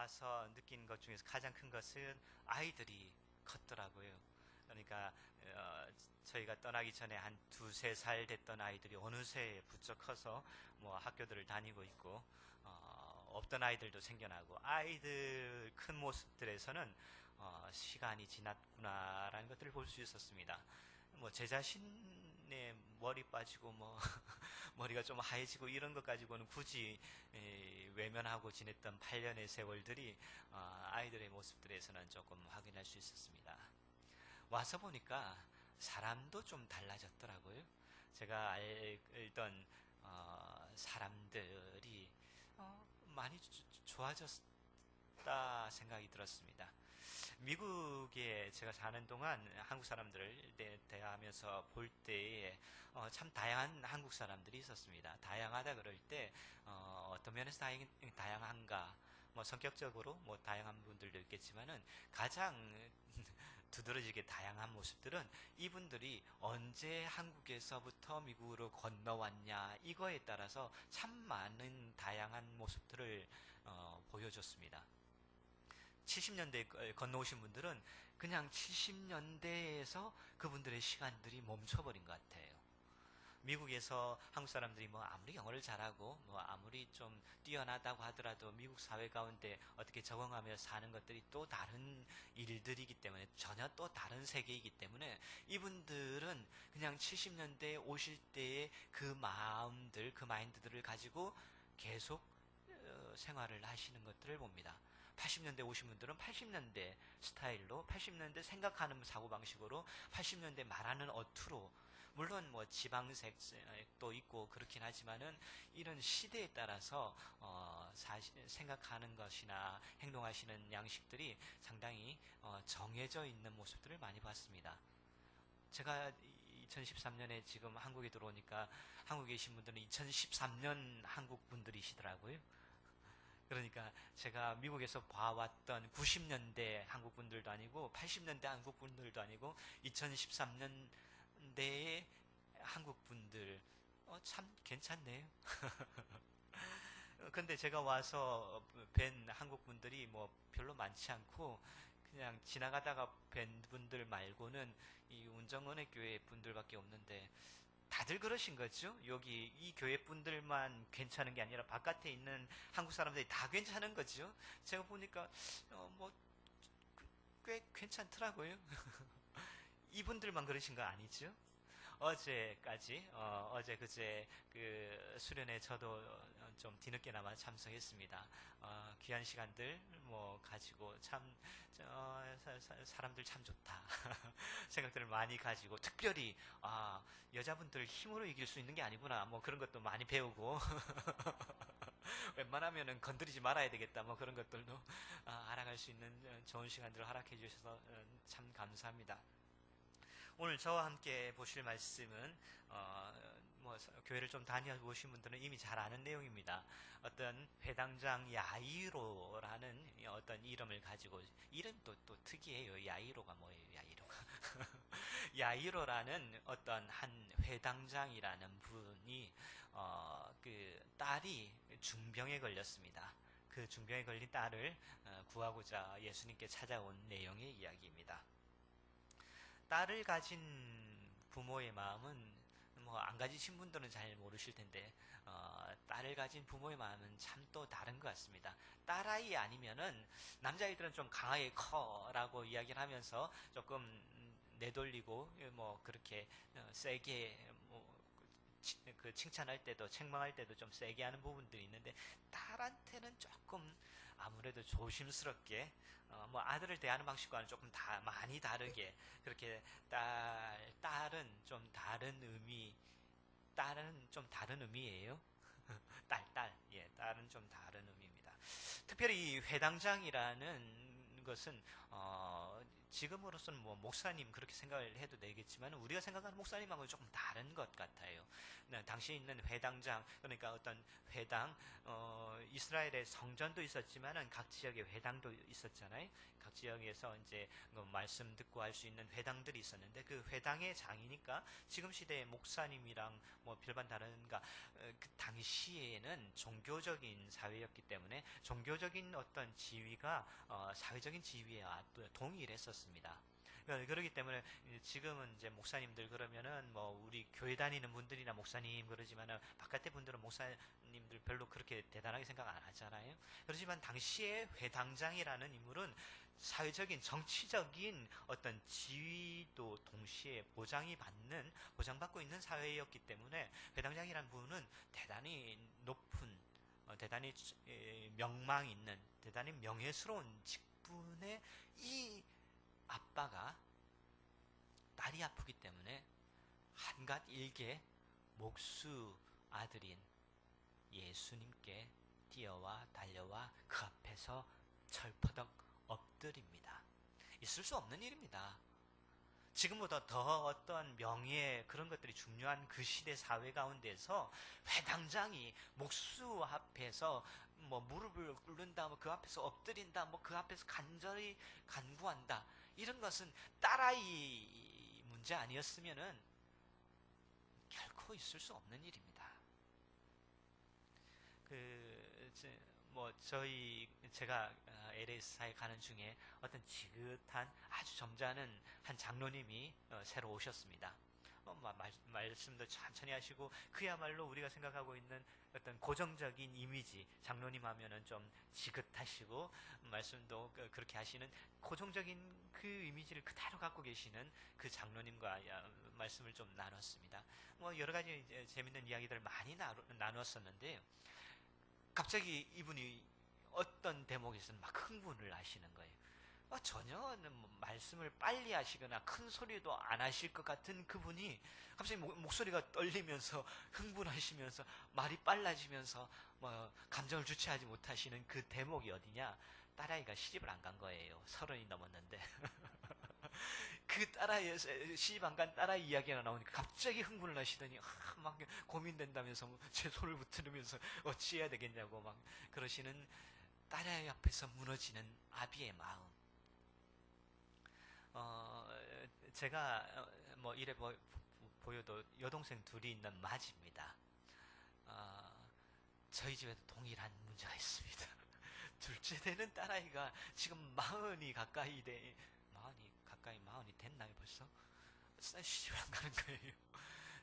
와서 느낀 것 중에서 가장 큰 것은 아이들이 컸더라고요. 그러니까 저희가 떠나기 전에 한 두세 살 됐던 아이들이 어느새 부쩍 커서 뭐 학교들을 다니고 있고, 없던 아이들도 생겨나고, 아이들 큰 모습들에서는 시간이 지났구나라는 것들을 볼 수 있었습니다. 뭐 제 자신의 머리 빠지고 뭐 머리가 좀 하얘지고 이런 것 가지고는 굳이 외면하고 지냈던 8년의 세월들이 아이들의 모습들에서는 조금 확인할 수 있었습니다. 와서 보니까 사람도 좀 달라졌더라고요. 제가 알던 사람들이 많이 좋아졌다 생각이 들었습니다. 미국에 제가 사는 동안 한국 사람들을 대하면서 볼 때에 참 다양한 한국 사람들이 있었습니다. 다양하다 그럴 때 어떤 면에서 다양한가, 뭐 성격적으로 뭐 다양한 분들도 있겠지만은 가장 두드러지게 다양한 모습들은 이분들이 언제 한국에서부터 미국으로 건너왔냐 이거에 따라서 참 많은 다양한 모습들을 보여줬습니다. 70년대에 건너오신 분들은 그냥 70년대에서 그분들의 시간들이 멈춰버린 것 같아요. 미국에서 한국 사람들이 뭐 아무리 영어를 잘하고 뭐 아무리 좀 뛰어나다고 하더라도 미국 사회 가운데 어떻게 적응하며 사는 것들이 또 다른 일들이기 때문에, 전혀 또 다른 세계이기 때문에 이분들은 그냥 70년대에 오실 때의 그 마음들, 그 마인드들을 가지고 계속 생활을 하시는 것들을 봅니다. 80년대 오신 분들은 80년대 스타일로, 80년대 생각하는 사고방식으로, 80년대 말하는 어투로, 물론 뭐 지방색도 있고 그렇긴 하지만은 이런 시대에 따라서 생각하는 것이나 행동하시는 양식들이 상당히 정해져 있는 모습들을 많이 봤습니다. 제가 2013년에 지금 한국에 들어오니까 한국에 계신 분들은 2013년 한국 분들이시더라고요. 그러니까 제가 미국에서 봐왔던 90년대 한국 분들도 아니고 80년대 한국 분들도 아니고 2013년대의 한국 분들 참 괜찮네요. 근데 제가 와서 뵌 한국 분들이 뭐 별로 많지 않고 그냥 지나가다가 뵌 분들 말고는 이 운정은혜 교회 분들밖에 없는데, 다들 그러신 거죠? 여기 이 교회 분들만 괜찮은 게 아니라 바깥에 있는 한국 사람들이 다 괜찮은 거죠? 제가 보니까 뭐 꽤 괜찮더라고요. 이분들만 그러신 거 아니죠? 어제까지 어제 그제 그 수련회 저도 좀 뒤늦게나마 참석했습니다. 귀한 시간들 뭐 가지고 참 사람들 참 좋다 생각들을 많이 가지고, 특별히 여자분들 힘으로 이길 수 있는 게 아니구나 뭐 그런 것도 많이 배우고 웬만하면은 건드리지 말아야 되겠다 뭐 그런 것들도 알아갈 수 있는 좋은 시간들을 허락해 주셔서 참 감사합니다. 오늘 저와 함께 보실 말씀은 뭐 교회를 좀 다녀보신 분들은 이미 잘 아는 내용입니다. 어떤 회당장 야이로라는 어떤 이름을 가지고, 이름도 또 특이해요. 야이로가 뭐예요? 야이로가 야이로라는 어떤 한 회당장이라는 분이 그 딸이 중병에 걸렸습니다. 그 중병에 걸린 딸을 구하고자 예수님께 찾아온 내용의 이야기입니다. 딸을 가진 부모의 마음은 뭐 안 가지신 분들은 잘 모르실 텐데 딸을 가진 부모의 마음은 참 또 다른 것 같습니다. 딸아이 아니면은 남자아이들은 좀 강하게 커라고 이야기를 하면서 조금 내돌리고 뭐 그렇게 세게 그 칭찬할 때도 책망할 때도 좀 세게 하는 부분들이 있는데, 딸한테는 조금 아무래도 조심스럽게 뭐 아들을 대하는 방식과는 조금 많이 다르게 그렇게 딸은 좀 다른 의미예요. 예, 딸은 좀 다른 의미입니다. 특별히 이 회당장이라는 것은 지금으로서는 뭐 목사님 그렇게 생각을 해도 되겠지만 우리가 생각하는 목사님하고는 조금 다른 것 같아요. 당시에 있는 회당장, 그러니까 어떤 회당, 이스라엘의 성전도 있었지만은 각 지역의 회당도 있었잖아요. 각 지역에서 이제 말씀 듣고 할 수 있는 회당들이 있었는데 그 회당의 장이니까 지금 시대의 목사님이랑 뭐 별반 다른가. 그 당시에는 종교적인 사회였기 때문에 종교적인 어떤 지위가 사회적인 지위와 동일했었습니다. 그렇기 때문에 지금은 이제 목사님들 그러면은 뭐 우리 교회 다니는 분들이나 목사님 그러지만은 바깥의 분들은 목사님들 별로 그렇게 대단하게 생각 안 하잖아요. 그렇지만 당시에 회당장이라는 인물은 사회적인 정치적인 어떤 지위도 동시에 보장받고 있는 사회였기 때문에 회당장이라는 분은 대단히 높은 대단히 명망 있는 대단히 명예스러운 직분의 이 아빠가 딸이 아프기 때문에 한갓 일개 목수 아들인 예수님께 뛰어와 달려와 그 앞에서 철퍼덕 엎드립니다. 있을 수 없는 일입니다. 지금보다 더 어떤 명예 그런 것들이 중요한 그 시대 사회 가운데서 회당장이 목수 앞에서 뭐 무릎을 꿇는다, 뭐 그 앞에서 엎드린다, 뭐 그 앞에서 간절히 간구한다. 이런 것은 딸아이 문제 아니었으면은 결코 있을 수 없는 일입니다. 제가 LA사에 가는 중에 어떤 지긋한 아주 점잖은 한 장로님이 새로 오셨습니다. 말씀도 천천히 하시고 그야말로 우리가 생각하고 있는 어떤 고정적인 이미지, 장로님 하면은 좀 지긋하시고 말씀도 그렇게 하시는 고정적인 그 이미지를 그대로 갖고 계시는 그 장로님과 말씀을 좀 나눴습니다. 뭐 여러 가지 재밌는 이야기들을 많이 나눴었는데요. 갑자기 이분이 어떤 대목에서는 막 흥분을 하시는 거예요. 전혀 말씀을 빨리 하시거나 큰 소리도 안 하실 것 같은 그분이 갑자기 목소리가 떨리면서 흥분하시면서 말이 빨라지면서 뭐 감정을 주체하지 못하시는 그 대목이 어디냐? 딸아이가 시집을 안 간 거예요. 30이 넘었는데. 그 딸아이, 시집 안 간 딸아이 이야기가 나오니까 갑자기 흥분을 하시더니 막 고민된다면서 제 손을 붙들으면서 어찌해야 되겠냐고 막 그러시는 딸아이 앞에서 무너지는 아비의 마음. 제가 뭐 이래 보여도 여동생 둘이 있는 맞입니다. 저희 집에도 동일한 문제가 있습니다. 둘째 되는 딸아이가 지금 마흔이 됐나요 벌써? 시집을 안 가는 거예요.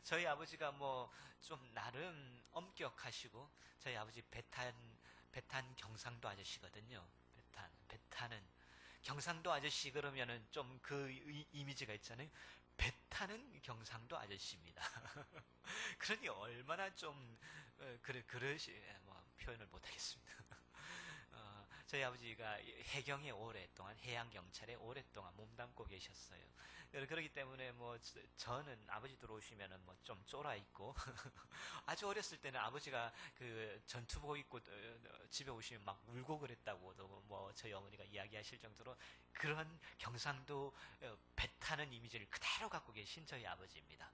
저희 아버지가 뭐 좀 나름 엄격하시고 저희 아버지 배탄 경상도 아저씨거든요. 배탄은 경상도 아저씨 그러면은 좀 그 이미지가 있잖아요. 배 타는 경상도 아저씨입니다. 그러니 얼마나 좀 그러시 뭐 표현을 못하겠습니다. 저희 아버지가 해경에 오랫동안 해양 경찰에 오랫동안 몸담고 계셨어요. 그렇기 때문에 뭐 저는 아버지 들어오시면은 뭐 좀 쫄아 있고 아주 어렸을 때는 아버지가 그 전투복 입고 집에 오시면 막 울고 그랬다고도 뭐 저희 어머니가 이야기하실 정도로 그런 경상도 배 타는 이미지를 그대로 갖고 계신 저희 아버지입니다.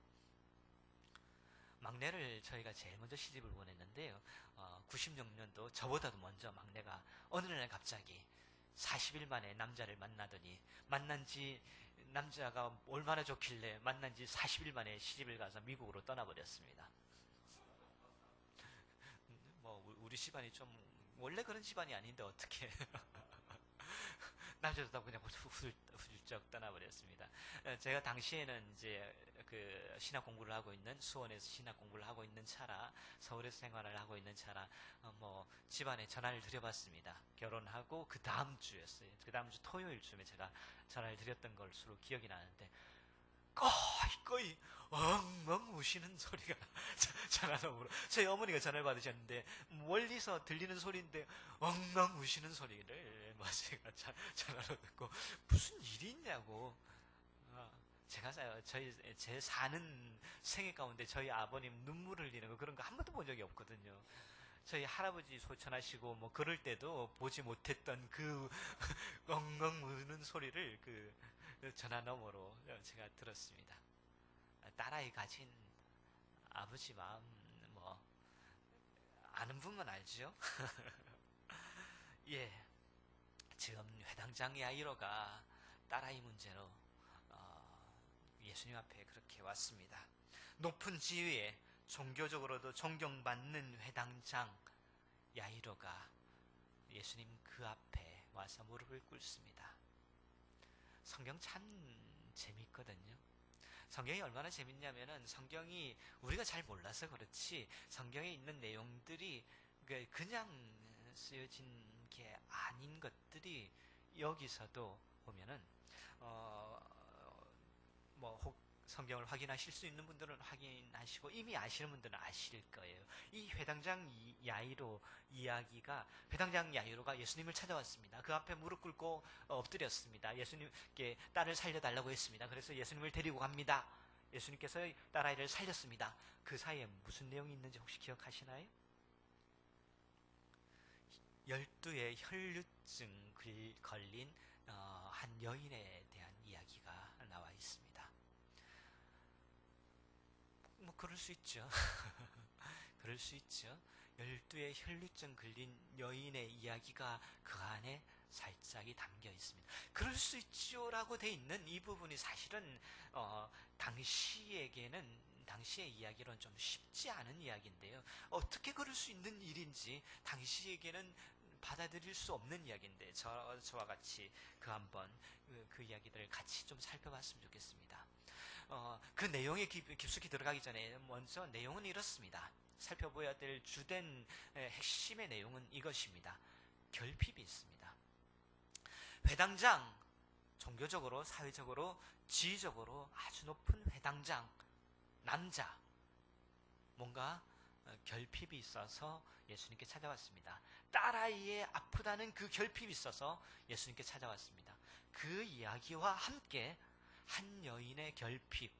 막내를 저희가 제일 먼저 시집을 보냈는데요. 96년도 저보다도 먼저 막내가 어느 날 갑자기 40일 만에 남자를 만나더니 남자가 얼마나 좋길래 만난 지 40일 만에 시집을 가서 미국으로 떠나버렸습니다. 뭐 우리 집안이 좀 원래 그런 집안이 아닌데 어떻게 남자도 그냥 훌쩍 떠나버렸습니다. 제가 당시에는 이제 그 신학 공부를 하고 있는 수원에서 신학 공부를 하고 있는 차라 서울에서 생활을 하고 있는 차라 뭐 집안에 전화를 드려봤습니다. 결혼하고 그 다음 주였어요. 그 다음 주 토요일쯤에 제가 전화를 드렸던 것으로 기억이 나는데 거의 엉엉 우시는 소리가 전화로 저희 어머니가 전화를 받으셨는데 멀리서 들리는 소리인데 엉엉 우시는 소리를 뭐 제가 전화로 듣고 무슨 일이 있냐고 제가 제 사는 생애 가운데 저희 아버님 눈물 흘리는 거 그런 거 한 번도 본 적이 없거든요. 저희 할아버지 소천하시고 뭐 그럴 때도 보지 못했던 그 엉엉 우는 소리를 전화 너머로 제가 들었습니다. 딸아이 가진 아버지 마음 뭐 아는 분만 알죠? 예, 지금 회당장 야이로가 딸아이 문제로 예수님 앞에 그렇게 왔습니다. 높은 지위에 종교적으로도 존경받는 회당장 야이로가 예수님 그 앞에 와서 무릎을 꿇습니다. 성경 참 재밌거든요. 성경이 얼마나 재밌냐면은 성경이 우리가 잘 몰라서 그렇지 성경에 있는 내용들이 그냥 쓰여진 게 아닌 것들이 여기서도 보면은 혹 성경을 확인하실 수 있는 분들은 확인하시고 이미 아시는 분들은 아실 거예요. 이 회당장 야이로 이야기가 회당장 야이로가 예수님을 찾아왔습니다. 그 앞에 무릎 꿇고 엎드렸습니다. 예수님께 딸을 살려달라고 했습니다. 그래서 예수님을 데리고 갑니다. 예수님께서 딸아이를 살렸습니다. 그 사이에 무슨 내용이 있는지 혹시 기억하시나요? 12의 혈류증 걸린 한 여인에 대한 이야기가 나와 있습니다. 뭐 그럴 수 있죠. 그럴 수 있죠. 12의 혈류증 걸린 여인의 이야기가 그 안에 살짝이 담겨 있습니다. 그럴 수 있죠라고 돼 있는 이 부분이 사실은 당시의 이야기로는 좀 쉽지 않은 이야기인데요. 어떻게 그럴 수 있는 일인지 당시에게는 받아들일 수 없는 이야기인데 저와 같이 한번 그 이야기들을 같이 좀 살펴봤으면 좋겠습니다. 그 내용에 깊숙이 들어가기 전에 먼저 내용은 이렇습니다. 살펴봐야 될 주된 핵심의 내용은 이것입니다. 결핍이 있습니다. 회당장, 종교적으로, 사회적으로, 지위적으로 아주 높은 회당장, 남자, 뭔가 결핍이 있어서 예수님께 찾아왔습니다. 딸아이의 아프다는 그 결핍이 있어서 예수님께 찾아왔습니다. 그 이야기와 함께 한 여인의 결핍.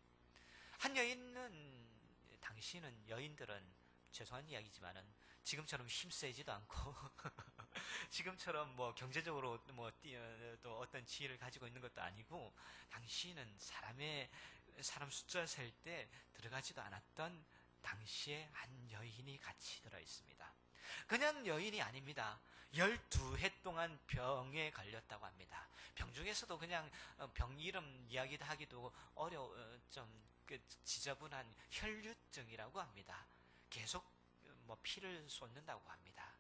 한 여인은 당시는 여인들은 죄송한 이야기지만은 지금처럼 힘세지도 않고 지금처럼 뭐 경제적으로 또 어떤 지위를 가지고 있는 것도 아니고 당시는 사람 숫자 셀 때 들어가지도 않았던 당시에 한 여인이 같이 들어 있습니다. 그냥 여인이 아닙니다. 12해 동안 병에 걸렸다고 합니다. 병 중에서도 그냥 병 이름 이야기하기도 좀 지저분한 혈류증이라고 합니다. 계속 피를 쏟는다고 합니다.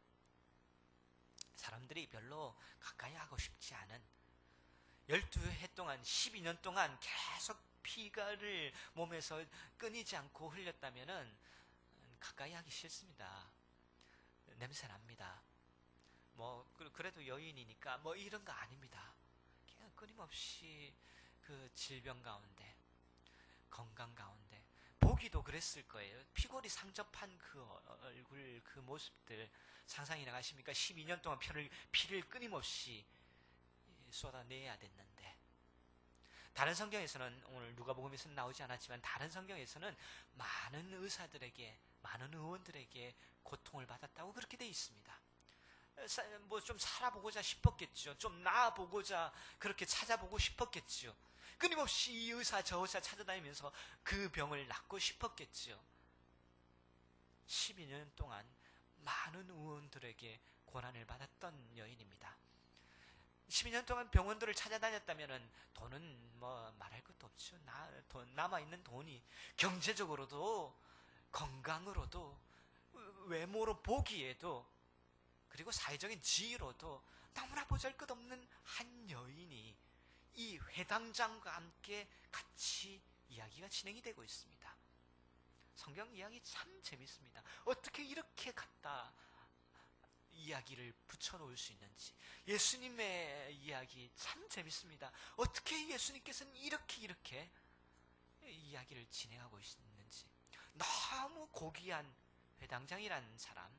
사람들이 별로 가까이 하고 싶지 않은 12해 동안 12년 동안 계속 피가를 몸에서 끊이지 않고 흘렸다면은 가까이 하기 싫습니다. 냄새 납니다. 그래도 여인이니까 이런 거 아닙니다. 그냥 끊임없이 그 질병 가운데, 건강 가운데, 보기도 그랬을 거예요. 피골이 상접한 그 얼굴, 그 모습들 상상이 나가십니까? 12년 동안 피를 끊임없이 쏟아내야 됐는데, 다른 성경에서는 오늘 누가복음에서는 나오지 않았지만 다른 성경에서는 많은 의사들에게, 많은 의원들에게 고통을 받았다고 그렇게 되어 있습니다. 좀 살아보고자 싶었겠죠. 좀 나아보고자 그렇게 찾아보고 싶었겠죠. 끊임없이 이 의사 저 의사 찾아다니면서 그 병을 낫고 싶었겠죠. 12년 동안 많은 의원들에게 고난을 받았던 여인입니다. 12년 동안 병원들을 찾아다녔다면 돈은 말할 것도 없죠. 남아있는 돈이 경제적으로도 건강으로도 외모로 보기에도 그리고 사회적인 지위로도 너무나 보잘것없는 한 여인이 이 회당장과 함께 같이 이야기가 진행이 되고 있습니다. 성경 이야기 참 재밌습니다. 어떻게 이렇게 갖다 이야기를 붙여놓을 수 있는지. 예수님의 이야기 참 재밌습니다. 어떻게 예수님께서는 이렇게 이야기를 진행하고 있는지. 너무 고귀한 회당장이라는 사람,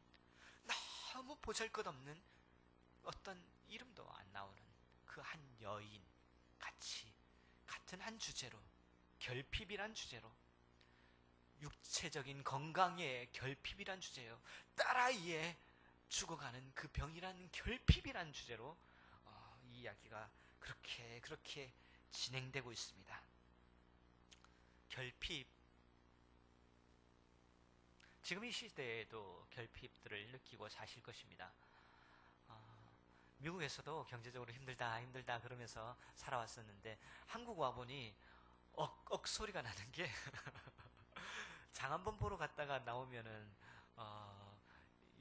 너무 보잘것없는 어떤 이름도 안 나오는 그 한 여인 같은 한 주제로, 결핍이란 주제로, 육체적인 건강의 결핍이란 주제요, 딸아이의 죽어가는 그 병이란 결핍이란 주제로 이 이야기가 그렇게 진행되고 있습니다. 결핍, 지금 이 시대에도 결핍들을 느끼고 사실 것입니다. 미국에서도 경제적으로 힘들다 그러면서 살아왔었는데 한국 와보니 억소리가 나는 게 장 한번 보러 갔다가 나오면은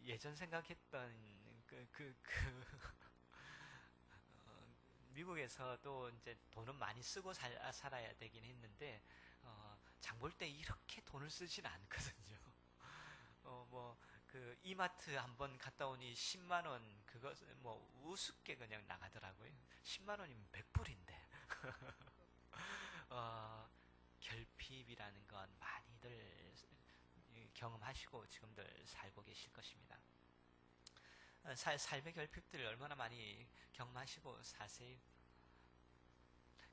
예전 생각했던 미국에서도 이제 돈은 많이 쓰고 살아야 되긴 했는데 장 볼 때 이렇게 돈을 쓰진 않거든요. 이마트 한번 갔다 오니 10만 원, 그것은 뭐 우습게 그냥 나가더라고요. 10만 원이면 100불인데. 결핍이라는 건 많이들 경험하시고 지금들 살고 계실 것입니다. 삶의 결핍들을 얼마나 많이 경험하시고 사세요?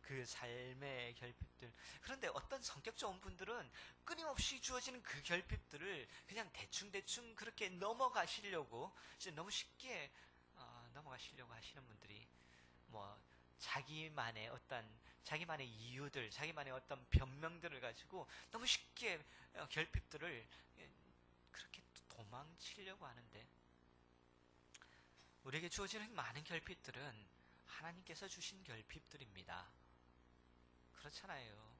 그 삶의 결핍들. 그런데 어떤 성격 좋은 분들은 끊임없이 주어지는 그 결핍들을 그냥 대충 그렇게 넘어가시려고, 너무 쉽게 넘어가시려고 하시는 분들이 자기만의 이유들, 자기만의 어떤 변명들을 가지고 너무 쉽게 결핍들을 그렇게 도망치려고 하는데, 우리에게 주어지는 많은 결핍들은 하나님께서 주신 결핍들입니다. 그렇잖아요.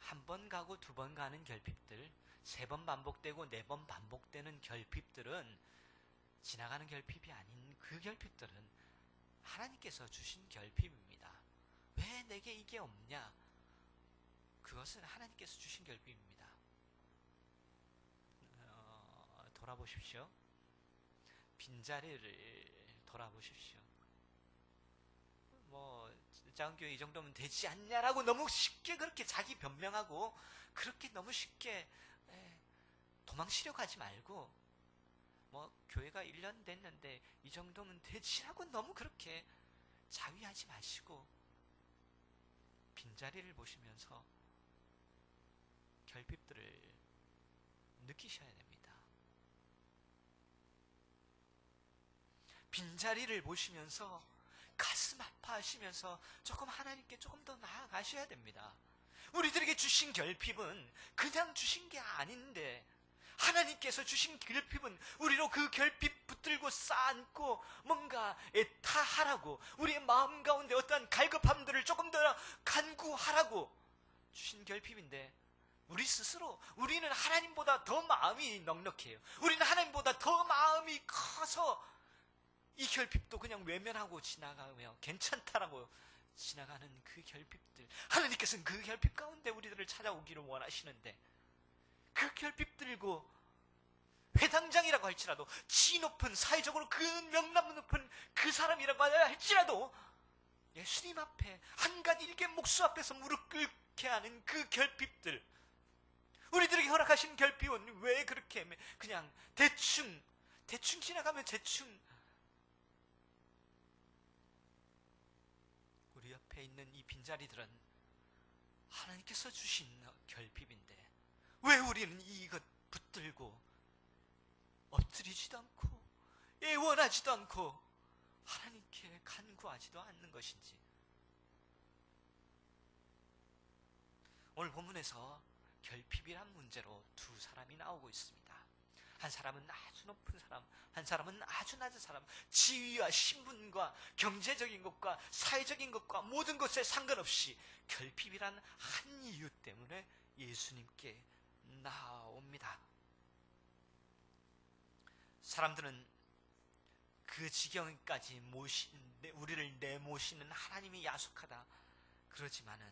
한 번 가고 두 번 가는 결핍들, 세 번 반복되고 네 번 반복되는 결핍들은 지나가는 결핍이 아닌 그 결핍들은 하나님께서 주신 결핍입니다. 왜 내게 이게 없냐? 그것은 하나님께서 주신 결핍입니다. 돌아보십시오. 빈자리를 돌아보십시오. 작은 교회 이 정도면 되지 않냐라고 너무 쉽게 그렇게 자기 변명하고 그렇게 너무 쉽게 도망치려고 하지 말고, 교회가 1년 됐는데 이 정도면 되지라고 너무 그렇게 자위하지 마시고 빈자리를 보시면서 결핍들을 느끼셔야 됩니다. 빈자리를 보시면서 가슴 아파하시면서 조금 하나님께 조금 더 나아가셔야 됩니다. 우리들에게 주신 결핍은 그냥 주신 게 아닌데, 하나님께서 주신 결핍은 우리로 그 결핍 붙들고 쌓고 뭔가 애타하라고, 우리의 마음 가운데 어떠한 갈급함들을 조금 더 간구하라고 주신 결핍인데, 우리는 하나님보다 더 마음이 넉넉해요. 우리는 하나님보다 더 마음이 커서 이 결핍도 그냥 외면하고 지나가며 괜찮다라고 지나가는 그 결핍들, 하나님께서는 그 결핍 가운데 우리들을 찾아오기를 원하시는데, 그 결핍 들고 회당장이라고 할지라도, 지 높은, 사회적으로 그 명남 높은 그 사람이라고 할지라도 예수님 앞에 한갓 일개 목수 앞에서 무릎 꿇게 하는 그 결핍들, 우리들에게 허락하신 결핍은 왜 그렇게 그냥 대충 지나가면 우리 옆에 있는 이 빈자리들은 하나님께서 주신 결핍인데, 왜 우리는 이것 붙들고 엎드리지도 않고 애원하지도 않고 하나님께 간구하지도 않는 것인지. 오늘 본문에서 결핍이란 문제로 두 사람이 나오고 있습니다. 한 사람은 아주 높은 사람, 한 사람은 아주 낮은 사람, 지위와 신분과 경제적인 것과 사회적인 것과 모든 것에 상관없이 결핍이란 한 이유 때문에 예수님께 나옵니다. 사람들은 그 지경까지 우리를 내모시는 하나님이 야속하다 그러지만은,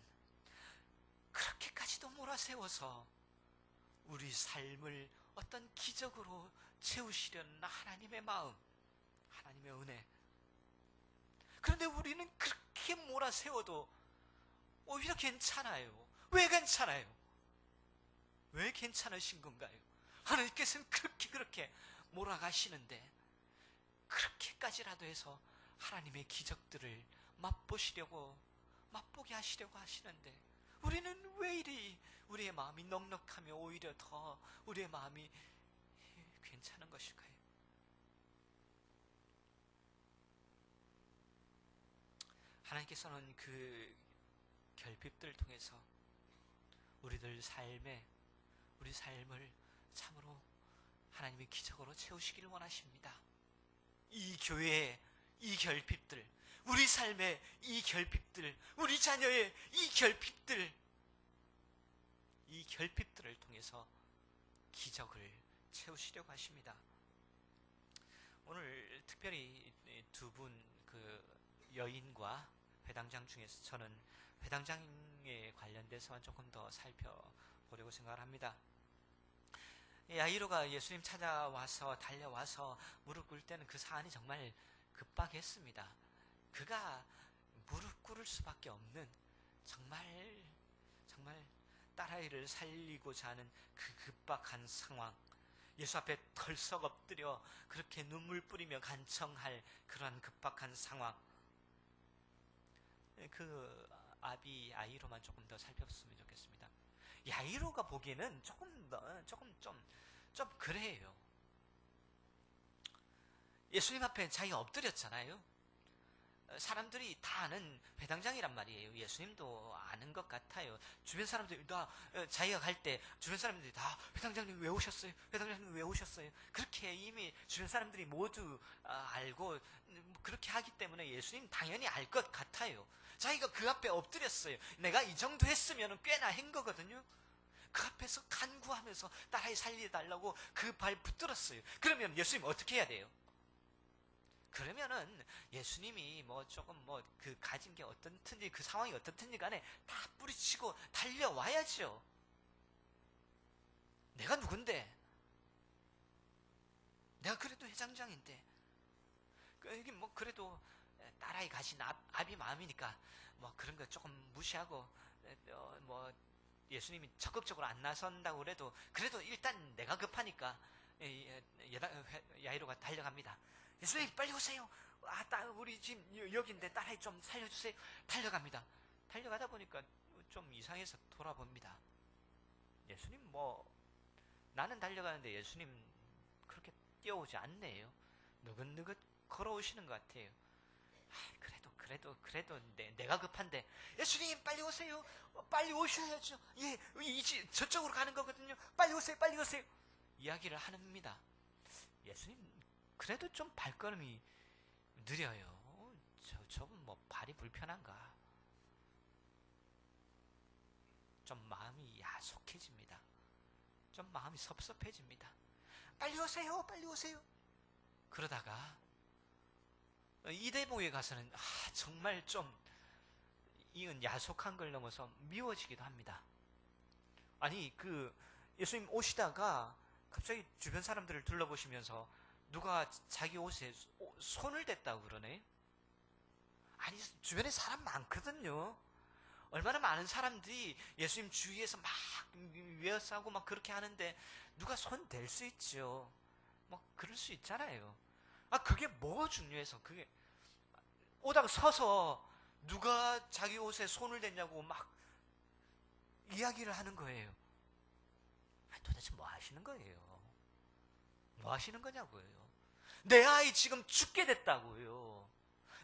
그렇게까지도 몰아세워서 우리 삶을 어떤 기적으로 채우시려는 하나님의 마음, 하나님의 은혜. 그런데 우리는 그렇게 몰아세워도 오히려 괜찮아요. 왜 괜찮아요? 왜 괜찮으신 건가요? 하나님께서는 그렇게 몰아가시는데, 그렇게까지라도 해서 하나님의 기적들을 맛보게 하시려고 하시는데, 우리는 왜 이리 우리의 마음이 넉넉하며 오히려 더 우리의 마음이 괜찮은 하나님께서는 그 결핍들을 통해서 우리 삶을 참으로 하나님의 기적으로 채우시기를 원하십니다. 이 교회의 이 결핍들, 우리 삶의 이 결핍들, 우리 자녀의 이 결핍들을 통해서 기적을 채우시려고 하십니다. 오늘 특별히 두 분 그 여인과 회당장 중에서 저는 회당장에 관련돼서만 조금 더 살펴보려고 생각을 합니다. 야이로가 예수님 찾아와서 달려와서 무릎 꿇을 때는 그 사안이 정말 급박했습니다. 그가 무릎 꿇을 수밖에 없는 정말 딸아이를 살리고자 하는 그 급박한 상황, 예수 앞에 덜썩 엎드려 그렇게 눈물 뿌리며 간청할 그러한 급박한 상황, 그 아비 야이로만 조금 더 살펴봤으면 좋겠습니다. 야이로가 보기에는 좀 그래요. 예수님 앞에 자기가 엎드렸잖아요. 사람들이 다 아는 회당장이란 말이에요. 예수님도 아는 것 같아요. 주변 사람들이 자기가 갈 때 주변 사람들이 다 회당장님 왜 오셨어요? 회당장님 왜 오셨어요? 그렇게 이미 주변 사람들이 모두 알고 그렇게 하기 때문에 예수님 당연히 알 것 같아요. 자기가 그 앞에 엎드렸어요. 내가 이 정도 했으면 꽤나 한 거거든요. 그 앞에서 간구하면서 딸아이 살려달라고 그 발 붙들었어요. 그러면 예수님 어떻게 해야 돼요? 그러면은 예수님이 그 가진 게 어떻든지 그 상황이 어떻든지 간에 다 뿌리치고 달려와야죠. 내가 누군데? 내가 그래도 회장장인데. 이게 그래도 딸아이 가진 아비 마음이니까 그런 거 조금 무시하고 예수님이 적극적으로 안 나선다고 그래도 일단 내가 급하니까 야이로가 달려갑니다. 예수님 빨리 오세요. 우리 지금 여기인데 딸아이 좀 살려주세요. 달려갑니다. 달려가다 보니까 좀 이상해서 돌아봅니다. 예수님 나는 달려가는데 예수님 그렇게 뛰어오지 않네요. 느긋느긋 걸어오시는 것 같아요. 그래도 내가 급한데 예수님 빨리 오세요. 빨리 오셔야죠. 저쪽으로 가는 거거든요. 빨리 오세요. 이야기를 합니다. 예수님 그래도 좀 발걸음이 느려요. 저분 발이 불편한가? 좀 마음이 야속해집니다. 좀 마음이 섭섭해집니다. 빨리 오세요. 그러다가 이 대목에 가서는 정말 좀 이건 야속한 걸 넘어서 미워지기도 합니다. 아니 예수님 오시다가 갑자기 주변 사람들을 둘러보시면서 누가 자기 옷에 손을 댔다고 그러네? 아니 주변에 사람 많거든요. 얼마나 많은 사람들이 예수님 주위에서 막 외어싸고 막 그렇게 하는데 누가 손 댈 수 있죠. 그럴 수 있잖아요. 그게 중요해서 그게 오다가 서서 누가 자기 옷에 손을 댔냐고 막 이야기를 하는 거예요. 도대체 뭐 하시는 거예요? 뭐 하시는 거냐고요? 내 아이 지금 죽게 됐다고요.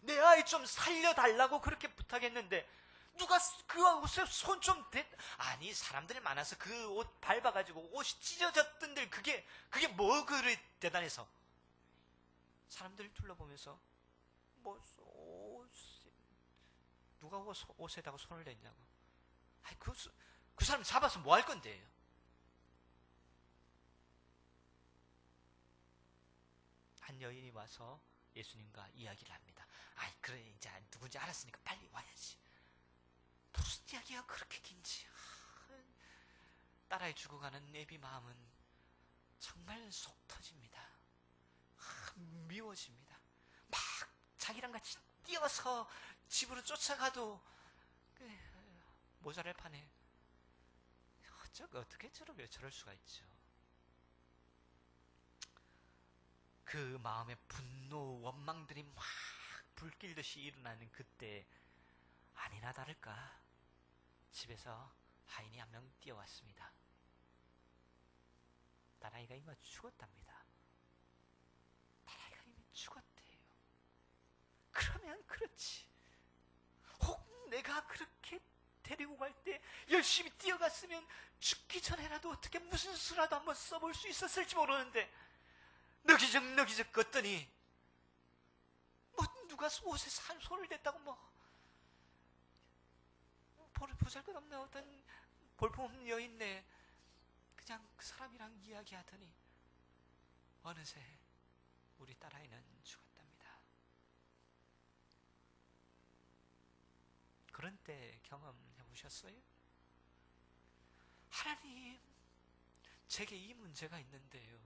내 아이 좀 살려달라고 그렇게 부탁했는데 누가 그 옷에 손 좀 아니 사람들이 많아서 그 옷 밟아가지고 옷이 찢어졌던데 그게 뭐 그리 대단해서 사람들을 둘러보면서 누가 옷에다가 손을 댔냐고. 그 사람 잡아서 뭐 할 건데요? 한 여인이 와서 예수님과 이야기를 합니다. 그래 이제 누군지 알았으니까 빨리 와야지. 무슨 이야기가 그렇게 긴지. 딸아이 죽어가는 애비 마음은 정말 속 터집니다. 미워집니다. 막 자기랑 같이 뛰어서 집으로 쫓아가도 모자랄 판에 어떻게 저럴 수가 있죠. 그 마음의 분노, 원망들이 막 불길듯이 일어나는 그때 아니나 다를까 집에서 하인이 한 명 뛰어왔습니다. 딸아이가 이미 죽었답니다. 딸아이가 이미 죽었대요. 그러면 그렇지. 내가 그렇게 데리고 갈 때 열심히 뛰어갔으면 죽기 전에라도 어떻게 무슨 수라도 한번 써볼 수 있었을지 모르는데 너기적 껐더니 뭐 누가 옷에 손을 댔다고 뭐 보잘것없는 어떤 볼품없는 여인네 그냥 그 사람이랑 이야기하더니 어느새 우리 딸아이는 죽었답니다. 그런 때 경험해 보셨어요? 하나님, 제게 이 문제가 있는데요.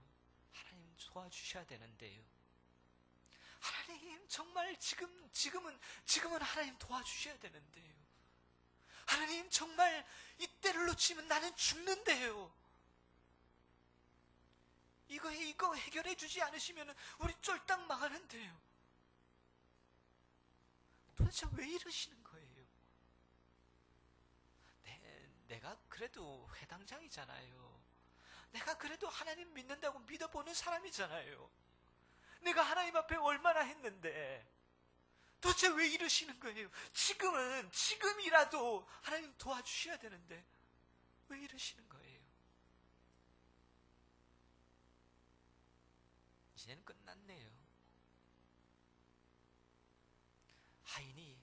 하나님 도와주셔야 되는데요. 하나님, 정말 지금은 하나님 도와주셔야 되는데요. 하나님, 정말 이때를 놓치면 나는 죽는데요. 이거 해결해 주지 않으시면 우리 쫄딱 망하는데요. 도대체 왜 이러시는 거예요? 내가 그래도 회당장이잖아요. 내가 그래도 하나님 믿는다고 믿어보는 사람이잖아요. 내가 하나님 앞에 얼마나 했는데 도대체 왜 이러시는 거예요? 지금이라도 하나님 도와주셔야 되는데 왜 이러시는 거예요? 이제는 끝났네요. 하인이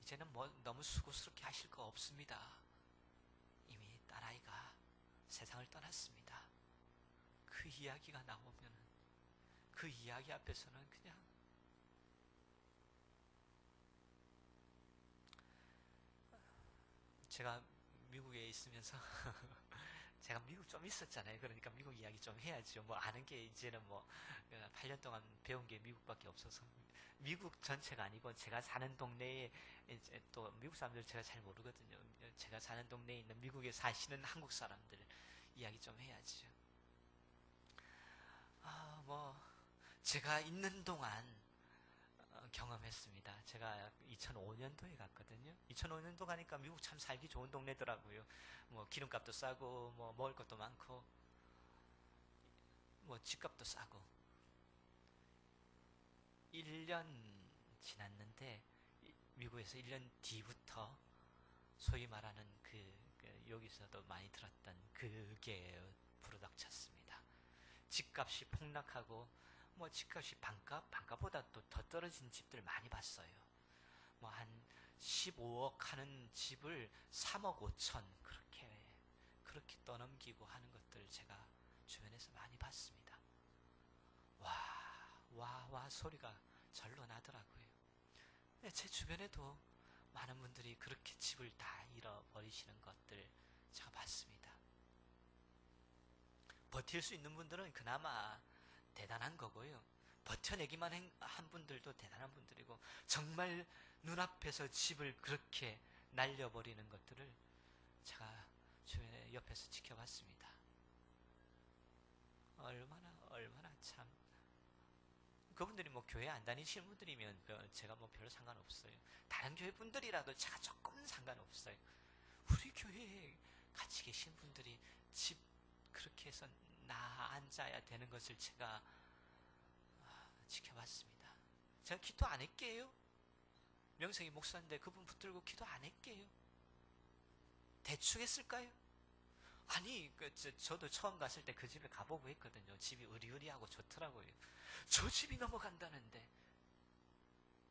이제는 뭐 너무 수고스럽게 하실 거 없습니다. 이미 딸아이가 세상을 떠났습니다. 그 이야기가 나오면 그 이야기 앞에서는 그냥 제가 미국에 있으면서 제가 미국 좀 있었잖아요. 그러니까 미국 이야기 좀 해야죠. 뭐 아는 게 이제는 뭐 8년 동안 배운 게 미국밖에 없어서 미국 전체가 아니고 제가 사는 동네에 이제 또 미국 사람들 제가 잘 모르거든요. 제가 사는 동네에 있는 미국에 사시는 한국 사람들 이야기 좀 해야죠. 뭐 제가 있는 동안 경험했습니다. 제가 2005년도에 갔거든요. 2005년도 가니까 미국 참 살기 좋은 동네더라고요. 뭐 기름값도 싸고 뭐 먹을 것도 많고 뭐 집값도 싸고 1년 지났는데 미국에서 1년 뒤부터 소위 말하는 여기서도 많이 들었던 그게 불어닥쳤습니다. 집값이 폭락하고 뭐 집값이 반값보다 또 더 떨어진 집들 많이 봤어요. 뭐 한 15억 하는 집을 3억 5천 그렇게 떠넘기고 하는 것들 제가 주변에서 많이 봤습니다. 와 소리가 절로 나더라고요. 제 주변에도 많은 분들이 그렇게 집을 다 잃어버리시는 것들 제가 봤습니다. 버틸 수 있는 분들은 그나마 대단한 거고요. 버텨내기만 한 분들도 대단한 분들이고 정말 눈앞에서 집을 그렇게 날려버리는 것들을 제가 주변에 옆에서 지켜봤습니다. 얼마나 참 그분들이 뭐 교회 안 다니시는 분들이면 제가 뭐 별로 상관없어요. 다른 교회 분들이라도 제가 조금은 상관없어요. 우리 교회에 같이 계신 분들이 집 그렇게 해서 나 앉아야 되는 것을 제가 지켜봤습니다. 제가 기도 안 했게요. 명성이 목사인데 그분 붙들고 기도 안 했게요. 대충 했을까요? 아니 저도 처음 갔을 때 그 집에 가보고 했거든요. 집이 으리으리하고 좋더라고요. 저 집이 넘어간다는데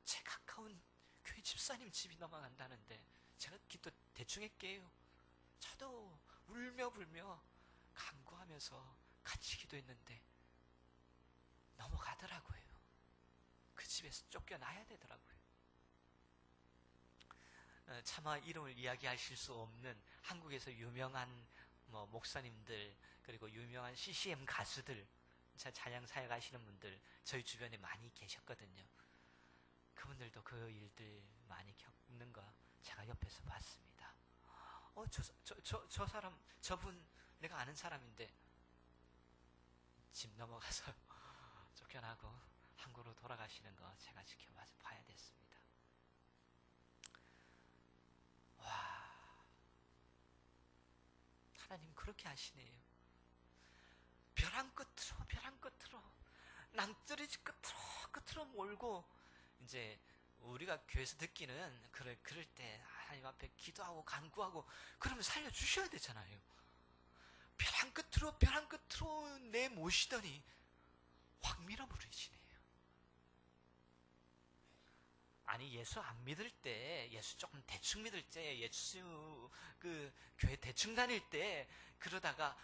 제 가까운 교회 집사님 집이 넘어간다는데 제가 기도 대충 했게요. 저도 울며불며 간구하면서 같이 기도했는데 넘어가더라고요. 그 집에서 쫓겨나야 되더라고요. 차마 이름을 이야기하실 수 없는 한국에서 유명한 뭐 목사님들 그리고 유명한 CCM 가수들 찬양 사역 하시는 분들 저희 주변에 많이 계셨거든요. 그분들도 그 일들 많이 겪는 거 제가 옆에서 봤습니다. 저 사람 저분 내가 아는 사람인데 집 넘어가서 쫓겨나고 한국으로 돌아가시는 거 제가 지켜봐서 봐야 됐습니다. 와, 하나님 그렇게 하시네요. 벼랑 끝으로 남뜨리지 끝으로 몰고 이제 우리가 교회에서 듣기는 그럴 때 하나님 앞에 기도하고 간구하고 그러면 살려주셔야 되잖아요. 벼랑 끝으로 내모시더니 확 밀어버리시네요. 아니, 예수 안 믿을 때, 예수 조금 대충 믿을 때, 예수 교회 대충 다닐 때 그러다가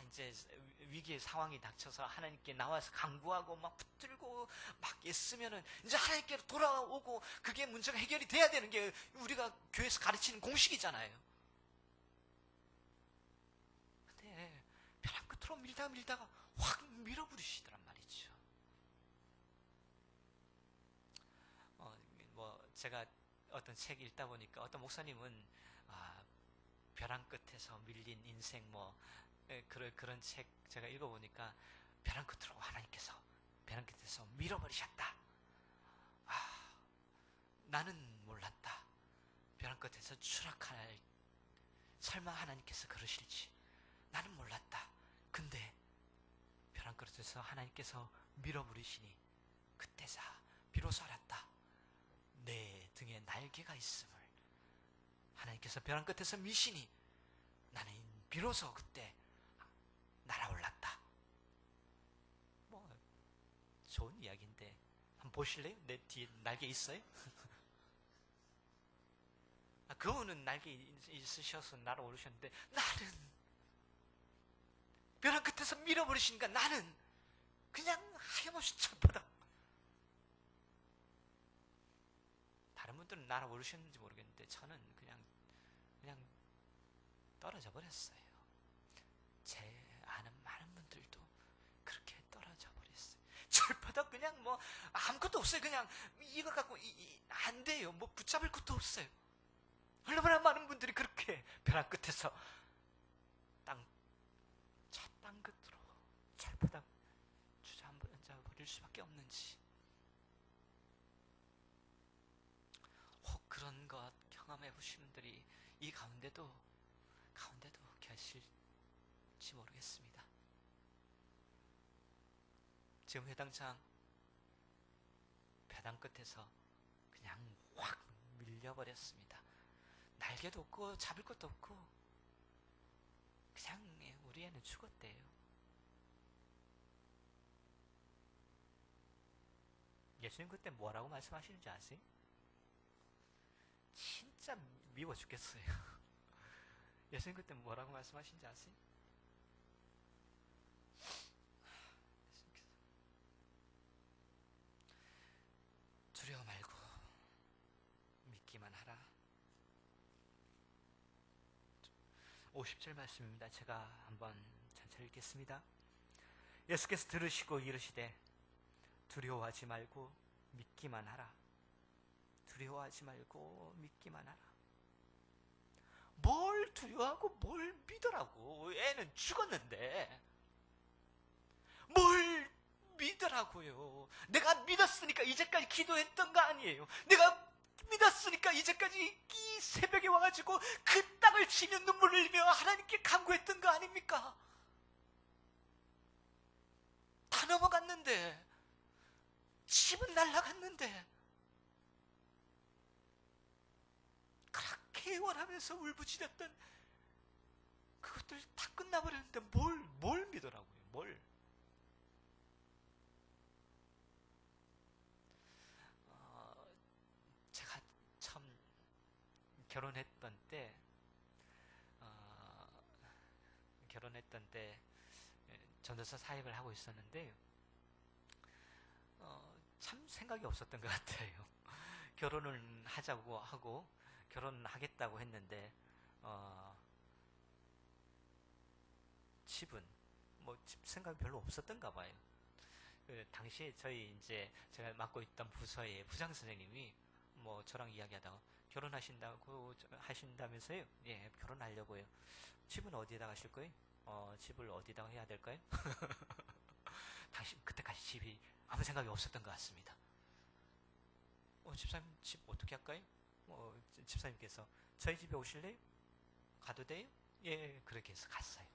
이제 위기의 상황이 닥쳐서 하나님께 나와서 간구하고 막 붙들고 막 애쓰면은 이제 하나님께로 돌아오고 그게 문제가 해결이 돼야 되는 게 우리가 교회에서 가르치는 공식이잖아요. 근데 벼랑 끝으로 밀다가 확 밀어버리시더란 말이죠. 제가 어떤 책 읽다 보니까 어떤 목사님은 벼랑 끝에서 밀린 인생 그런 책 제가 읽어보니까 벼랑 끝으로 하나님께서 벼랑 끝에서 밀어버리셨다. 나는 몰랐다. 벼랑 끝에서 추락할 설마 하나님께서 그러실지 나는 몰랐다. 근데 벼랑 끝에서 하나님께서 밀어버리시니 그때서 비로소 알았다. 내 등에 날개가 있음을 하나님께서 벼랑 끝에서 미시니 나는 비로소 그때 날아올랐다. 좋은 이야기인데 한번 보실래요? 내 뒤에 날개 있어요? 그분은 날개 있으셔서 날아오르셨는데 나는 벼랑 끝에서 밀어버리시니까 나는 그냥 하염없이 철바닥. 다른 분들은 날아오르셨는지 모르겠는데 저는 그냥 떨어져 버렸어요. 제 아는 많은 분들도 그렇게 떨어져 버렸어요. 철바닥 그냥 아무것도 없어요. 그냥 이거 갖고 안 돼요. 붙잡을 것도 없어요. 얼마나 많은 분들이 그렇게 벼랑 끝에서 땅 끝으로 철바닥 주저앉아 버릴 수밖에 없는지. 혹 그런 것 경험해 보신 분들이 이 가운데도 계실지 모르겠습니다. 지금 회당장 벼랑 끝에서 그냥 확 밀려버렸습니다. 날개도 없고 잡을 것도 없고 그냥 우리 애는 죽었대요. 예수님 그때 뭐라고 말씀하시는지 아세요? 진짜 미워 죽겠어요. 예수님 그때 뭐라고 말씀하시는지 아세요? 두려워 말고 믿기만 하라. 50절 말씀입니다. 제가 한번 천천히 읽겠습니다. 예수께서 들으시고 이르시되 두려워하지 말고 믿기만 하라. 두려워하지 말고 믿기만 하라. 뭘 두려워하고 뭘 믿으라고. 애는 죽었는데 뭘 믿으라고요. 내가 믿었으니까 이제까지 기도했던 거 아니에요. 내가 믿었으니까 이제까지 이 새벽에 와가지고 그 땅을 치며 눈물을 흘리며 하나님께 간구했던 거 아닙니까? 다 넘어갔는데, 집은 날아갔는데 그렇게 원하면서 울부짖었던 그것들 다 끝나버렸는데 뭘 믿으라고요. 뭘. 제가 처음 결혼했던 때 전도사 사역을 하고 있었는데 참 생각이 없었던 것 같아요. 결혼을 하자고 하고 결혼하겠다고 했는데 집은 집 생각이 별로 없었던가 봐요. 당시에 제가 맡고 있던 부서의 부장 선생님이 저랑 이야기하다가 결혼하신다고 하신다면서요? 예, 결혼하려고요. 집은 어디에다 가실 거예요? 집을 어디다가 해야 될까요? 당시 그때까지 집이 아무 생각이 없었던 것 같습니다. 집사님 집 어떻게 할까요? 집사님께서 저희 집에 오실래요? 가도 돼요? 예, 그렇게 해서 갔어요.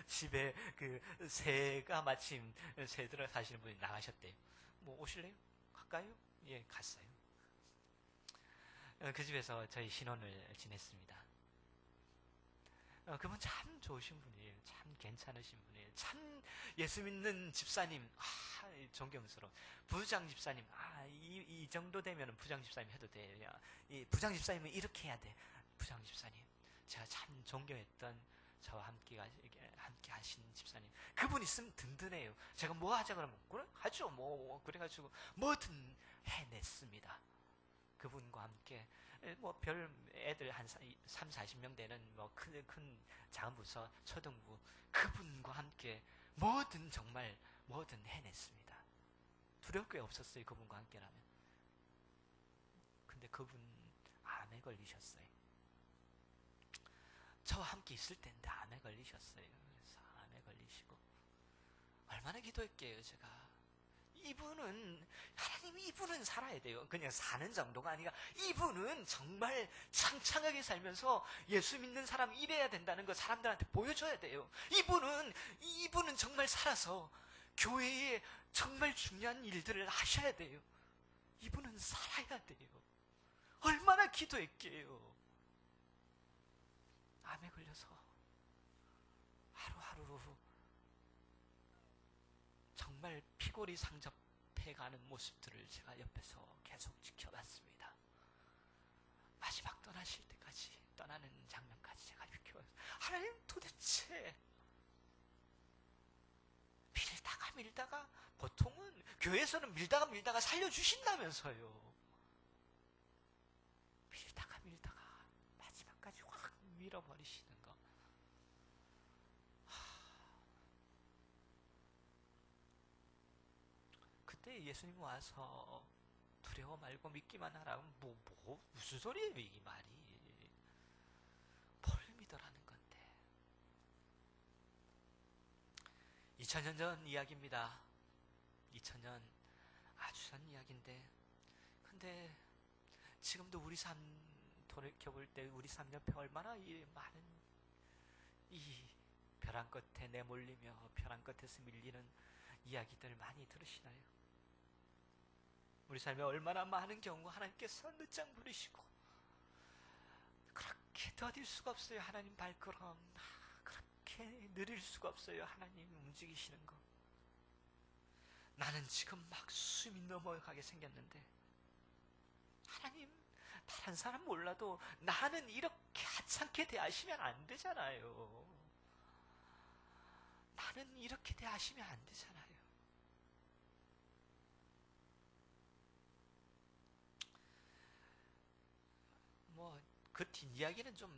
집에 새가 마침 새들을 사시는 분이 나가셨대요. 오실래요? 갈까요? 예, 갔어요. 그 집에서 저희 신혼을 지냈습니다. 그분 참 좋으신 분이에요. 참 괜찮으신 분이에요. 참 예수 믿는 집사님, 존경스러워. 부장 집사님, 이 정도 되면 부장 집사님 해도 돼요. 이 부장 집사님은 이렇게 해야 돼. 부장 집사님, 제가 참 존경했던 저와 함께 하신 집사님. 그분 있으면 든든해요. 제가 뭐 하자 그러면, 그래? 하죠. 그래가지고 뭐든 해냈습니다. 그분과 함께 별 애들 한 3, 40명 되는 큰 작은 부서 초등부 그분과 함께 정말 뭐든 해냈습니다. 두려울 게 없었어요. 그분과 함께라면. 근데 그분 암에 걸리셨어요. 저와 함께 있을 때인데 암에 걸리셨어요. 그래서 암에 걸리시고 얼마나 기도했게요. 제가 이분은 살아야 돼요. 그냥 사는 정도가 아니라 이분은 정말 창창하게 살면서 예수 믿는 사람 이래야 된다는 거 사람들한테 보여줘야 돼요. 이분은 정말 살아서 교회에 정말 중요한 일들을 하셔야 돼요. 이분은 살아야 돼요. 얼마나 기도했게요. 암에 걸려서 하루하루 정말 피골이 상접해가는 모습들을 제가 옆에서 계속 지켜봤습니다. 마지막 떠나실 때까지, 떠나는 장면까지 제가 지켜봤어요. 하나님 도대체 밀다가 보통은 교회에서는 밀다가 살려주신다면서요. 밀다가 마지막까지 확 밀어버리시는 거. 그때 예수님 와서 두려워 말고 믿기만 하라고 무슨 소리예요 이 말이. 뭘 믿으라는 건데. 2000년 전 이야기입니다. 2000년 아주 전 이야기인데 근데 지금도 우리 삶 돌이켜볼 때 우리 삶 옆에 얼마나 많은 이 벼랑 끝에 내몰리며 벼랑 끝에서 밀리는 이야기들을 많이 들으시나요? 우리 삶에 얼마나 많은 경우 하나님께서 늦장 부리시고 그렇게 더딜 수가 없어요. 하나님 발걸음 그렇게 느릴 수가 없어요. 하나님 움직이시는 거. 나는 지금 막 숨이 넘어가게 생겼는데 하나님 다른 사람 몰라도 나는 이렇게 하찮게 대하시면 안 되잖아요. 나는 이렇게 대하시면 안 되잖아요. 그 뒷이야기는 좀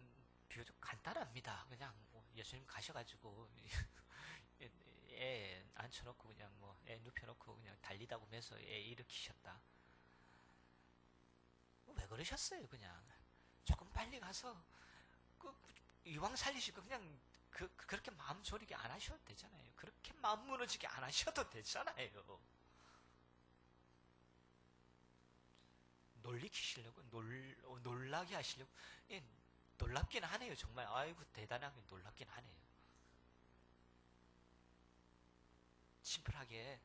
비교적 간단합니다. 그냥 예수님 가셔가지고 애 앉혀놓고 그냥 애 눕혀놓고 그냥 달리다 보면서 애 일으키셨다. 왜 그러셨어요? 그냥 조금 빨리 가서 이왕 살리시고 그냥 그렇게 마음 졸이게 안 하셔도 되잖아요. 그렇게 마음 무너지게 안 하셔도 되잖아요. 놀리키시려고 놀라게 하시려고. 놀랍긴 하네요. 정말 아이고 대단하게 놀랍긴 하네요. 심플하게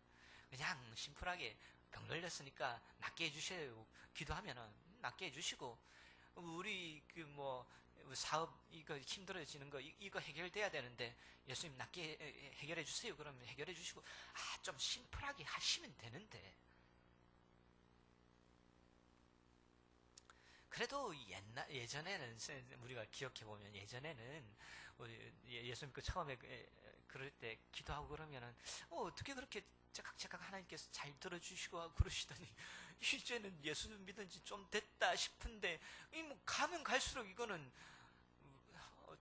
병 걸렸으니까 낫게 해주세요. 기도하면은 낫게 해주시고 우리 사업 이거 힘들어지는 거 이거 해결돼야 되는데 예수님 낫게 해결해 주세요. 그러면 해결해 주시고 좀 심플하게 하시면 되는데. 그래도 예전에는 우리가 기억해보면 예전에는 예수 믿고 처음에 그럴 때 기도하고 그러면은 어떻게 그렇게 제깍제깍 하나님께서 잘 들어주시고 그러시더니 이제는 예수 믿은 지 좀 됐다 싶은데 가면 갈수록 이거는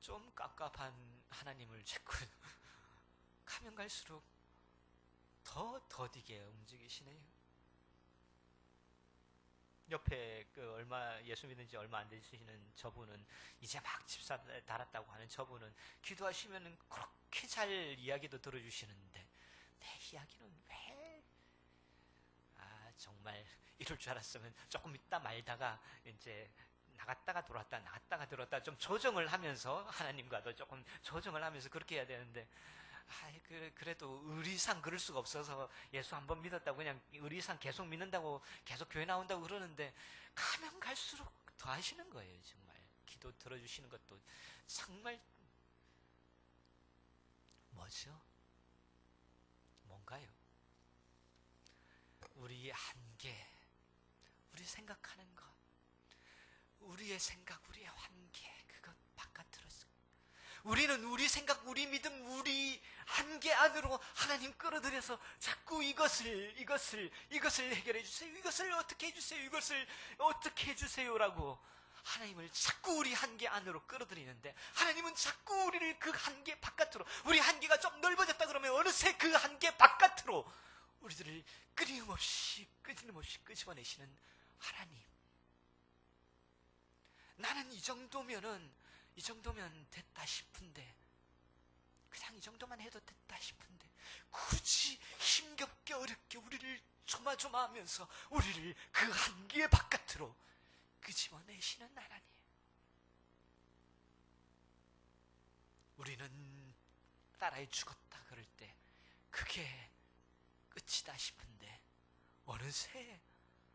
좀 깝깝한 하나님을 자꾸 가면 갈수록 더 더디게 움직이시네요. 옆에 예수 믿은 지 얼마 안 되시는 저분은 이제 막 집사 달았다고 하는 저분은 기도하시면 그렇게 잘 이야기도 들어주시는데 내 이야기는 왜 정말 이럴 줄 알았으면 조금 있다 말다가 이제 나갔다가 들어왔다 좀 조정을 하면서 하나님과도 조금 조정을 하면서 그렇게 해야 되는데 그래도 의리상 그럴 수가 없어서 예수 한번 믿었다고 그냥 의리상 계속 믿는다고 계속 교회 나온다고 그러는데 가면 갈수록 더 하시는 거예요. 정말 기도 들어주시는 것도 정말 뭐죠? 뭔가요? 우리의 한계, 우리 생각하는 것, 우리의 생각, 우리의 한계, 그것 바깥으로 우리는 우리 생각, 우리 믿음, 우리 한계 안으로 하나님 끌어들여서 자꾸 이것을 해결해 주세요. 이것을 어떻게 해주세요. 이것을 어떻게 해주세요라고 하나님을 자꾸 우리 한계 안으로 끌어들이는데 하나님은 자꾸 우리를 그 한계 바깥으로, 우리 한계가 좀 넓어졌다 그러면 어느새 그 한계 바깥으로 우리들을 끊임없이 끄집어내시는 하나님. 나는 이 정도면 됐다 싶은데, 그냥 이 정도만 해도 됐다 싶은데 굳이 힘겹게 어렵게 우리를 조마조마하면서 우리를 그 한계 바깥으로 끄집어내시는 하나님. 우리는 따라해 죽었다 그럴 때 그게 끝이다 싶은데 어느새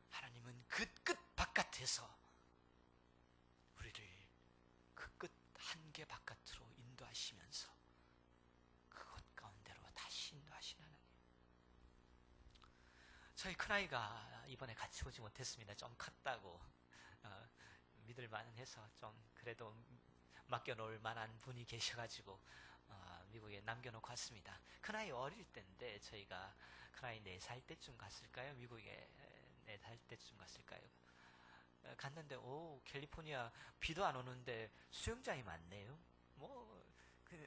하나님은 그 끝 바깥에서 우리를 그 끝 한계 바깥으로 인도하시면서 그곳 가운데로 다시 인도하시는 하나님. 저희 큰아이가 이번에 같이 오지 못했습니다. 좀 컸다고 믿을 만해서 좀 그래도 맡겨놓을 만한 분이 계셔가지고 미국에 남겨놓고 왔습니다. 큰아이 어릴 때인데 저희가 큰아이 4살 때쯤 갔을까요? 미국에 4살 때쯤 갔을까요? 갔는데 캘리포니아 비도 안 오는데 수영장이 많네요.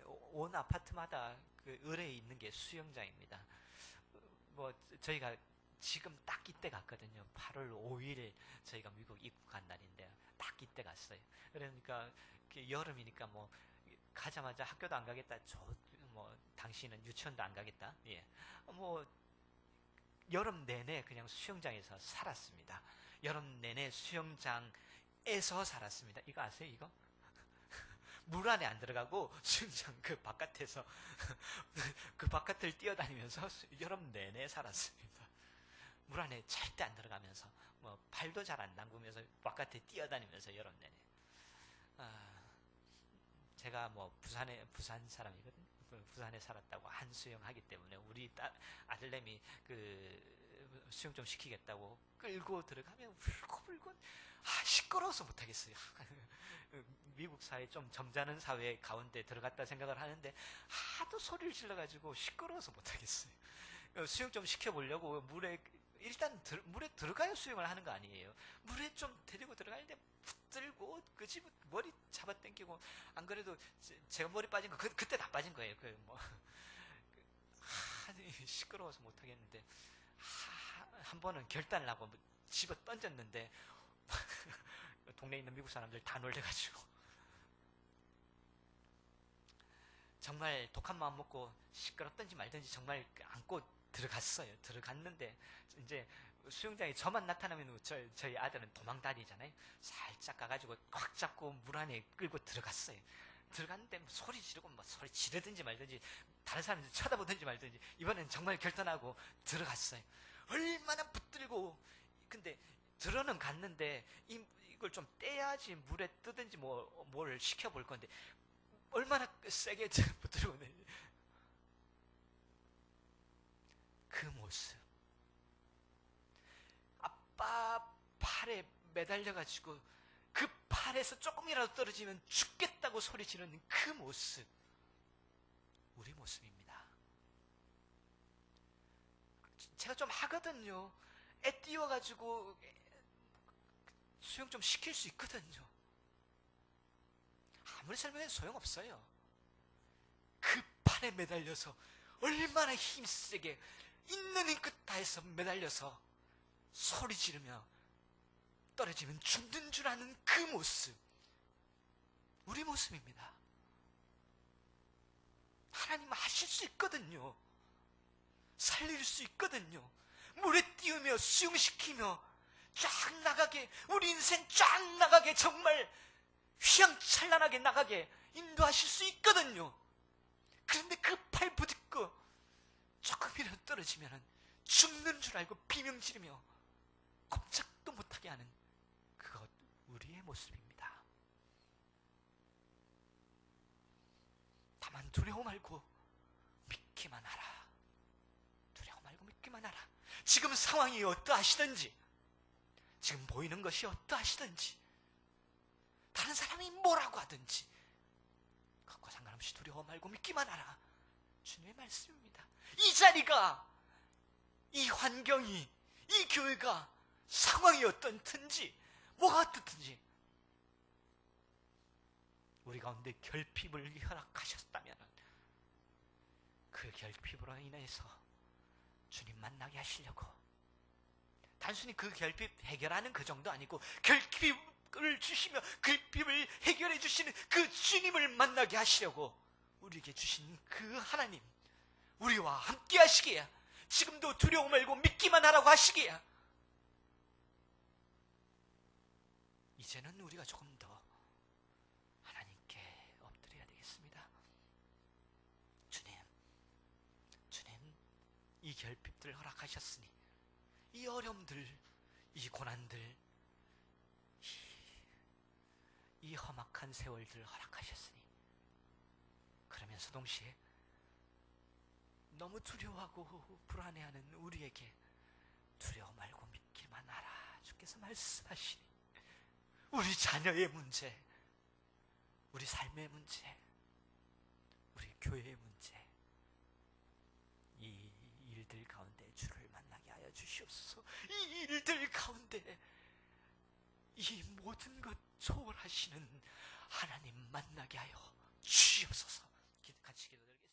온 아파트마다 그 을에 있는 게 수영장입니다. 저희가 지금 딱 이때 갔거든요. 8월 5일 저희가 미국 입국한 날인데 딱 이때 갔어요. 그러니까 여름이니까 가자마자 학교도 안 가겠다. 당신은 유치원도 안 가겠다. 예. 여름 내내 그냥 수영장에서 살았습니다. 여름 내내 수영장에서 살았습니다. 이거 아세요? 이거? 물 안에 안 들어가고 수영장 그 바깥에서 그 바깥을 뛰어다니면서 여름 내내 살았습니다. 물 안에 절대 안 들어가면서 발도 잘 안 담그면서 바깥에 뛰어다니면서 여름 내내. 제가 부산 사람이거든요. 부산에 살았다고 한수영하기 때문에 우리 아들내미 그 수영 좀 시키겠다고 끌고 들어가면 울고 시끄러워서 못하겠어요. 미국 사회 좀 점잖은 사회 가운데 들어갔다 생각을 하는데 하도 소리를 질러가지고 시끄러워서 못하겠어요. 수영 좀 시켜보려고 일단 물에 들어가야 수영을 하는 거 아니에요. 물에 좀 데리고 들어가는데 붙들고 그 집 머리 잡아당기고, 안 그래도 제가 머리 빠진 거 그때 다 빠진 거예요. 시끄러워서 못 하겠는데 한 번은 결단을 하고 집어 던졌는데 동네에 있는 미국 사람들 다 놀래가지고 정말 독한 마음 먹고 시끄럽든지 말든지 정말 안고 들어갔어요. 들어갔는데 이제 수영장에 저만 나타나면 저희 아들은 도망다니잖아요. 살짝 가가지고 꽉 잡고 물 안에 끌고 들어갔어요. 들어갔는데 소리 지르고 소리 지르든지 말든지 다른 사람들 쳐다보든지 말든지 이번엔 정말 결단하고 들어갔어요. 얼마나 붙들고, 근데 들어는 갔는데 이걸 좀 떼야지 물에 뜨든지 뭘 시켜볼 건데 얼마나 세게 붙들고 그 모습, 아빠 팔에 매달려가지고 그 팔에서 조금이라도 떨어지면 죽겠다고 소리 지르는 그 모습, 우리 모습입니다. 제가 좀 하거든요. 애 띄워가지고 수영 좀 시킬 수 있거든요. 아무리 설명해도 소용없어요. 그 팔에 매달려서 얼마나 힘세게 있는 힘 끝 다해서 매달려서 소리 지르며 떨어지면 죽는 줄 아는 그 모습, 우리 모습입니다. 하나님은 하실 수 있거든요. 살릴 수 있거든요. 물에 띄우며 수영시키며 쫙 나가게, 우리 인생 쫙 나가게, 정말 휘황찬란하게 나가게 인도하실 수 있거든요. 그런데 그 팔 부딪고 조금이라도 떨어지면 죽는 줄 알고 비명 지르며 꼼짝도 못하게 하는 그것 우리의 모습입니다. 다만 두려워 말고 믿기만 하라. 두려워 말고 믿기만 하라. 지금 상황이 어떠하시든지, 지금 보이는 것이 어떠하시든지, 다른 사람이 뭐라고 하든지 그것과 상관없이 두려워 말고 믿기만 하라. 주님의 말씀입니다. 이 자리가, 이 환경이, 이 교회가 상황이 어떻든지 뭐가 어떻든지 우리 가운데 결핍을 허락하셨다면 그 결핍으로 인해서 주님 만나게 하시려고, 단순히 그 결핍 해결하는 그 정도 아니고 결핍을 주시며 결핍을 해결해 주시는 그 주님을 만나게 하시려고 우리에게 주신 그 하나님, 우리와 함께 하시기에, 지금도 두려워 말고 믿기만 하라고 하시기에 이제는 우리가 조금 더 하나님께 엎드려야 되겠습니다. 주님, 이 결핍들을 허락하셨으니, 이 어려움들, 이 고난들, 이 험악한 세월들을 허락하셨으니, 그러면서 동시에 너무 두려워하고 불안해하는 우리에게 두려워 말고 믿기만 하라 주께서 말씀하시니, 우리 자녀의 문제, 우리 삶의 문제, 우리 교회의 문제, 이 일들 가운데 주를 만나게 하여 주시옵소서. 이 일들 가운데 이 모든 것 초월하시는 하나님 만나게 하여 주시옵소서. 같이 기도드리겠습니다.